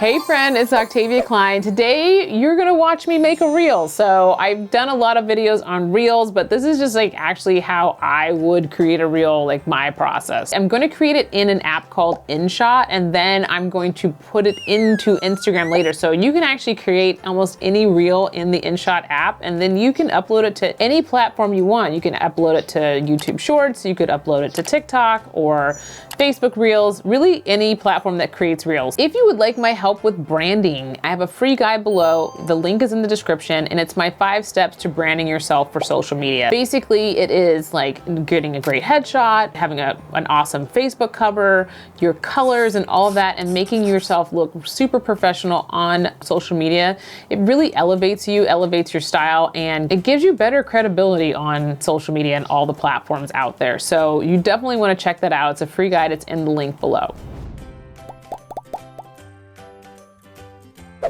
Hey friend, it's Octavia Klein. Today you're gonna watch me make a reel. So I've done a lot of videos on reels, but this is just like actually how I would create a reel, like my process. I'm gonna create it in an app called InShot, and then I'm going to put it into Instagram later. So you can actually create almost any reel in the InShot app, and then you can upload it to any platform you want. You can upload it to YouTube Shorts, you could upload it to TikTok or Facebook Reels, really any platform that creates reels. If you would like my help with branding, I have a free guide below. The link is in the description, and it's my 5 steps to branding yourself for social media. Basically, it is like getting a great headshot, having an awesome Facebook cover, your colors and all of that, and making yourself look super professional on social media. It really elevates you, elevates your style, and it gives you better credibility on social media and all the platforms out there. So you definitely want to check that out. It's a free guide. It's in the link below.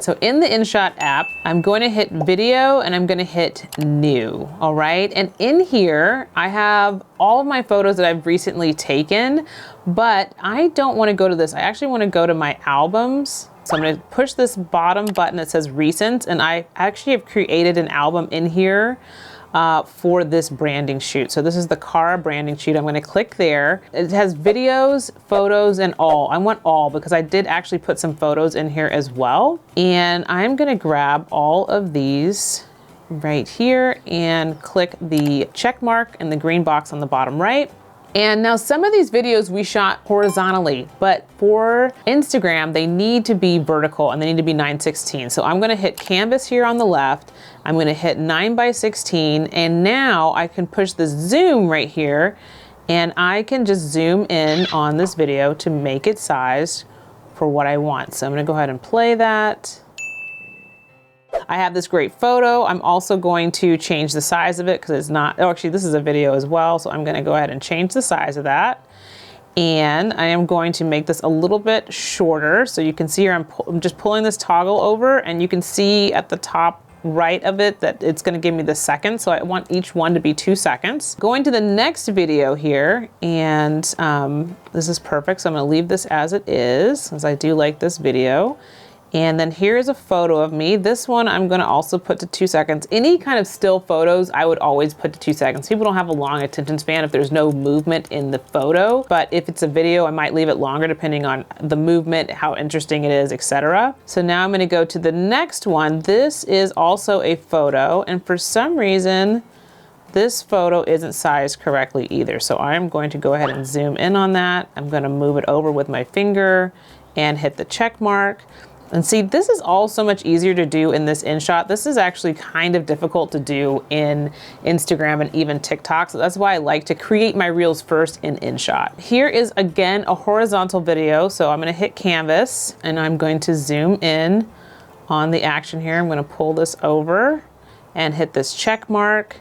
So in the InShot app, I'm going to hit video and I'm going to hit new. All right. And in here, I have all of my photos that I've recently taken, but I don't want to go to this. I actually want to go to my albums. So I'm going to push this bottom button that says recent, and I actually have created an album in here for this branding shoot. So this is the Cara branding shoot. I'm going to click there. It has videos, photos, and all. I want all because I did actually put some photos in here as well. And I'm going to grab all of these right here and click the check mark in the green box on the bottom right. And now some of these videos we shot horizontally, but for Instagram, they need to be vertical and they need to be 9:16. So I'm gonna hit canvas here on the left. I'm gonna hit 9:16, and now I can push the zoom right here, and I can just zoom in on this video to make it sized for what I want. So I'm gonna go ahead and play that. I have this great photo. I'm also going to change the size of it because it's not, oh, actually this is a video as well. So I'm going to go ahead and change the size of that. And I am going to make this a little bit shorter. So you can see here, I'm just pulling this toggle over, and you can see at the top right of it that it's going to give me the seconds. So I want each one to be 2 seconds. Going to the next video here, and this is perfect. So I'm going to leave this as it is, as I do like this video. And then here's a photo of me. This one I'm gonna also put to 2 seconds. Any kind of still photos, I would always put to 2 seconds. People don't have a long attention span if there's no movement in the photo, but if it's a video, I might leave it longer depending on the movement, how interesting it is, etc. So now I'm gonna go to the next one. This is also a photo, and for some reason, this photo isn't sized correctly either. So I'm going to go ahead and zoom in on that. I'm gonna move it over with my finger and hit the check mark. And see, this is all so much easier to do in this InShot. This is actually kind of difficult to do in Instagram and even TikTok. So that's why I like to create my reels first in InShot. Here is again a horizontal video. So I'm gonna hit canvas and I'm going to zoom in on the action here. I'm gonna pull this over and hit this check mark.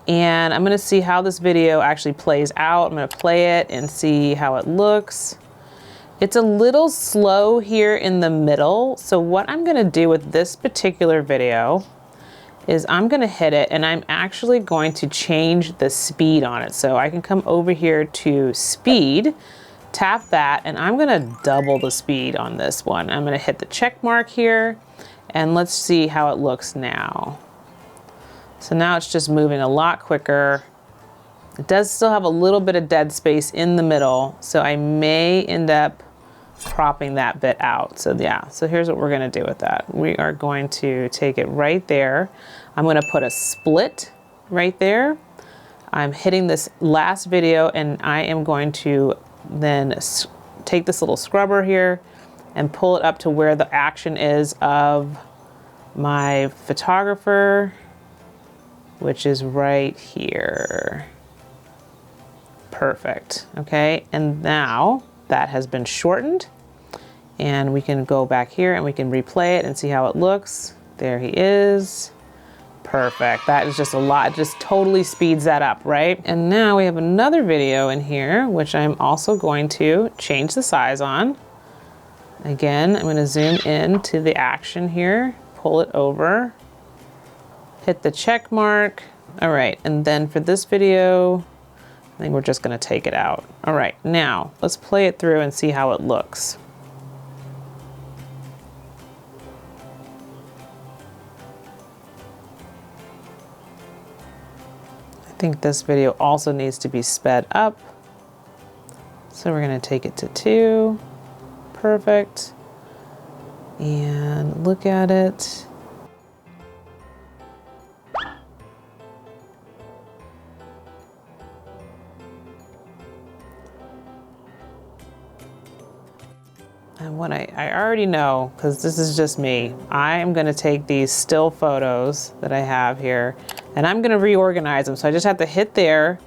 And I'm gonna see how this video actually plays out. I'm gonna play it and see how it looks. It's a little slow here in the middle. So what I'm gonna do with this particular video is I'm gonna hit it, and I'm actually going to change the speed on it. So I can come over here to speed, tap that, and I'm gonna double the speed on this one. I'm gonna hit the check mark here, and let's see how it looks now. So now it's just moving a lot quicker. It does still have a little bit of dead space in the middle, so I may end up cropping that bit out. So yeah, so here's what we're gonna do with that. We are going to take it right there. I'm gonna put a split right there. I'm hitting this last video, and I am going to then take this little scrubber here and pull it up to where the action is of my photographer, which is right here. Perfect, okay? And now that has been shortened, and we can go back here and we can replay it and see how it looks. There he is. Perfect, that is just a lot, it just totally speeds that up, right? And now we have another video in here, which I'm also going to change the size on. Again, I'm gonna zoom in to the action here, pull it over, hit the check mark. All right, and then for this video, I think we're just gonna take it out. All right, now let's play it through and see how it looks. think this video also needs to be sped up. So we're gonna take it to 2. Perfect. And look at it. And what I already know, because this is just me, I am gonna take these still photos that I have here and I'm gonna reorganize them. So I just have to hit there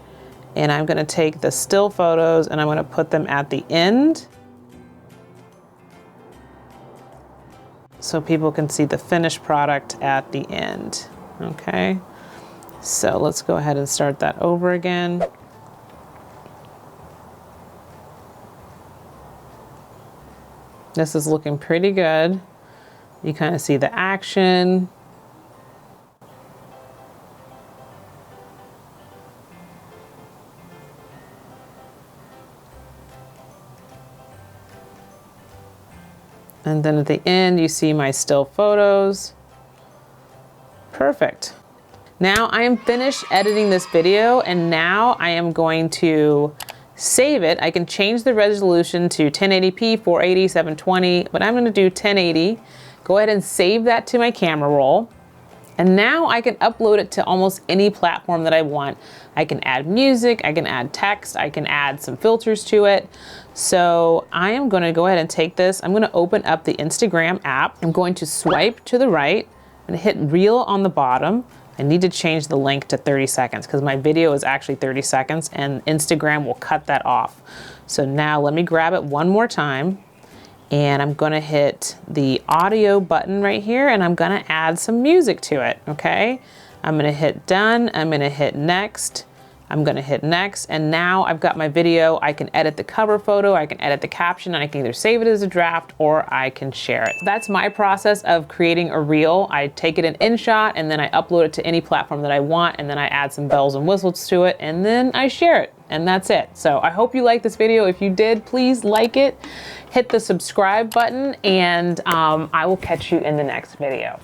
and I'm gonna take the still photos and I'm gonna put them at the end so people can see the finished product at the end, okay? So let's go ahead and start that over again. This is looking pretty good. You kind of see the action. And then at the end, you see my still photos. Perfect. Now I am finished editing this video and now I am going to save it. I can change the resolution to 1080p, 480, 720, but I'm gonna do 1080. Go ahead and save that to my camera roll. And now I can upload it to almost any platform that I want. I can add music, I can add text, I can add some filters to it. So I am gonna go ahead and take this. I'm gonna open up the Instagram app. I'm going to swipe to the right and hit Reel on the bottom. I need to change the length to 30 seconds because my video is actually 30 seconds and Instagram will cut that off. So now let me grab it one more time and I'm gonna hit the audio button right here and I'm gonna add some music to it, okay? I'm gonna hit done, I'm gonna hit next, I'm gonna hit next, and now I've got my video. I can edit the cover photo, I can edit the caption, and I can either save it as a draft or I can share it. That's my process of creating a reel. I take it in InShot and then I upload it to any platform that I want and then I add some bells and whistles to it and then I share it. And that's it. So I hope you liked this video. If you did, please like it, hit the subscribe button, and I will catch you in the next video.